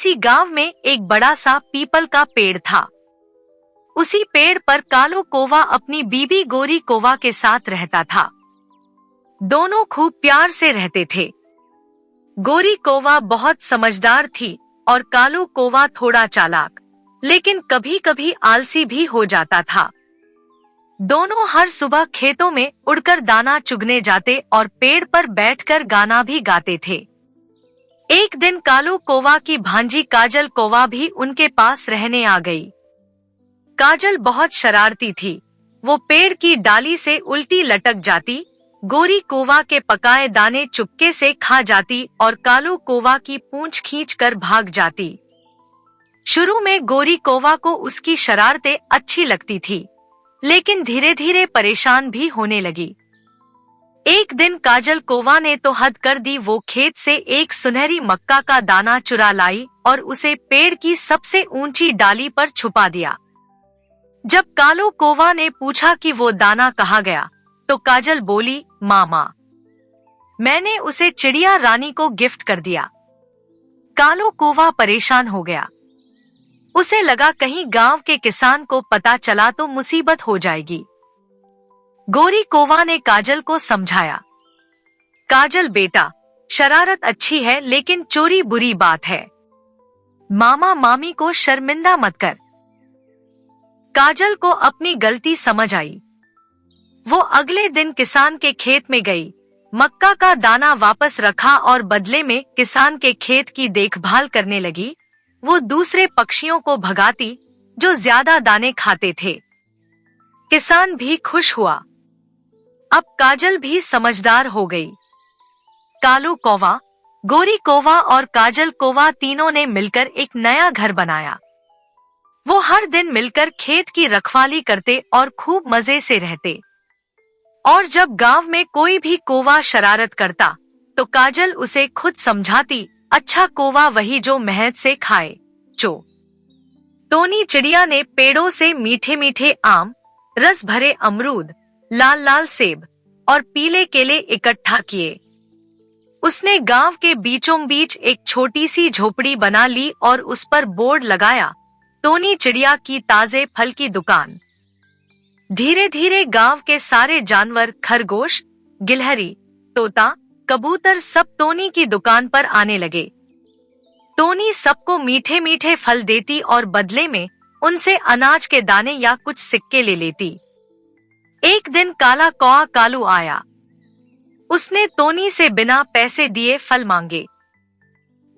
किसी गांव में एक बड़ा सा पीपल का पेड़ था। उसी पेड़ पर कालो कौवा अपनी बीबी गोरी कौवा के साथ रहता था। दोनों खूब प्यार से रहते थे। गोरी कौवा बहुत समझदार थी और कालो कौवा थोड़ा चालाक, लेकिन कभी कभी आलसी भी हो जाता था। दोनों हर सुबह खेतों में उड़कर दाना चुगने जाते और पेड़ पर बैठकर गाना भी गाते थे। एक दिन कालो कौवा की भांजी काजल कौवा भी उनके पास रहने आ गई। काजल बहुत शरारती थी। वो पेड़ की डाली से उल्टी लटक जाती, गोरी कौवा के पकाए दाने चुपके से खा जाती और कालो कौवा की पूंछ खींचकर भाग जाती। शुरू में गोरी कौवा को उसकी शरारतें अच्छी लगती थी, लेकिन धीरे धीरे परेशान भी होने लगी। एक दिन काजल कौवा ने तो हद कर दी। वो खेत से एक सुनहरी मक्का का दाना चुरा लाई और उसे पेड़ की सबसे ऊंची डाली पर छुपा दिया। जब कालो कौवा ने पूछा कि वो दाना कहाँ गया, तो काजल बोली, मामा, मैंने उसे चिड़िया रानी को गिफ्ट कर दिया। कालो कौवा परेशान हो गया। उसे लगा कहीं गांव के किसान को पता चला तो मुसीबत हो जाएगी। गोरी कौवा ने काजल को समझाया, काजल बेटा, शरारत अच्छी है लेकिन चोरी बुरी बात है। मामा मामी को शर्मिंदा मत कर। काजल को अपनी गलती समझ आई। वो अगले दिन किसान के खेत में गई, मक्का का दाना वापस रखा और बदले में किसान के खेत की देखभाल करने लगी। वो दूसरे पक्षियों को भगाती जो ज्यादा दाने खाते थे। किसान भी खुश हुआ। अब काजल भी समझदार हो गई। कालो कौवा, गोरी कौवा और काजल कौवा तीनों ने मिलकर एक नया घर बनाया। वो हर दिन मिलकर खेत की रखवाली करते और खूब मजे से रहते। और जब गांव में कोई भी कौवा शरारत करता, तो काजल उसे खुद समझाती, अच्छा कौवा वही जो मेहनत से खाए। टोनी चिड़िया ने पेड़ों से मीठे मीठे आम, रस भरे अमरूद, लाल लाल सेब और पीले केले इकट्ठा किए। उसने गांव के बीचों बीच एक छोटी सी झोपड़ी बना ली और उस पर बोर्ड लगाया, टोनी चिड़िया की ताजे फल की दुकान। धीरे धीरे गांव के सारे जानवर, खरगोश, गिलहरी, तोता, कबूतर सब टोनी की दुकान पर आने लगे। टोनी सबको मीठे मीठे फल देती और बदले में उनसे अनाज के दाने या कुछ सिक्के ले लेती। एक दिन काला कौवा कालू आया। उसने टोनी से बिना पैसे दिए फल मांगे।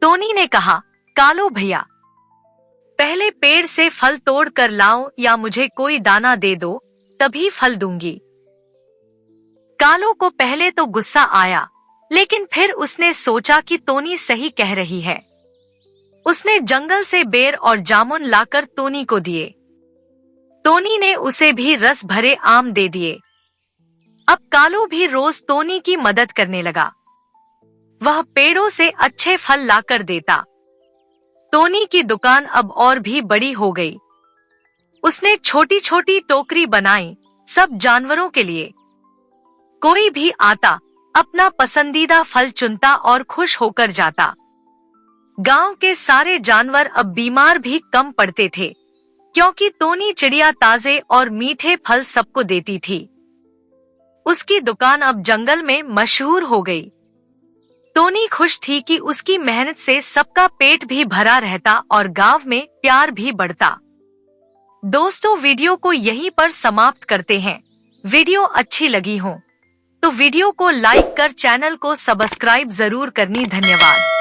टोनी ने कहा, कालो भैया, पहले पेड़ से फल तोड़ कर लाओ या मुझे कोई दाना दे दो, तभी फल दूंगी। कालो को पहले तो गुस्सा आया, लेकिन फिर उसने सोचा कि टोनी सही कह रही है। उसने जंगल से बेर और जामुन लाकर टोनी को दिए। टोनी ने उसे भी रस भरे आम दे दिए। अब कालू भी रोज टोनी की मदद करने लगा। वह पेड़ों से अच्छे फल लाकर देता। टोनी की दुकान अब और भी बड़ी हो गई। उसने छोटी छोटी टोकरी बनाई, सब जानवरों के लिए। कोई भी आता, अपना पसंदीदा फल चुनता और खुश होकर जाता। गांव के सारे जानवर अब बीमार भी कम पड़ते थे, क्योंकि टोनी चिड़िया ताजे और मीठे फल सबको देती थी। उसकी दुकान अब जंगल में मशहूर हो गई। टोनी खुश थी कि उसकी मेहनत से सबका पेट भी भरा रहता और गांव में प्यार भी बढ़ता। दोस्तों, वीडियो को यहीं पर समाप्त करते हैं। वीडियो अच्छी लगी हो तो वीडियो को लाइक कर चैनल को सब्सक्राइब जरूर करनी। धन्यवाद।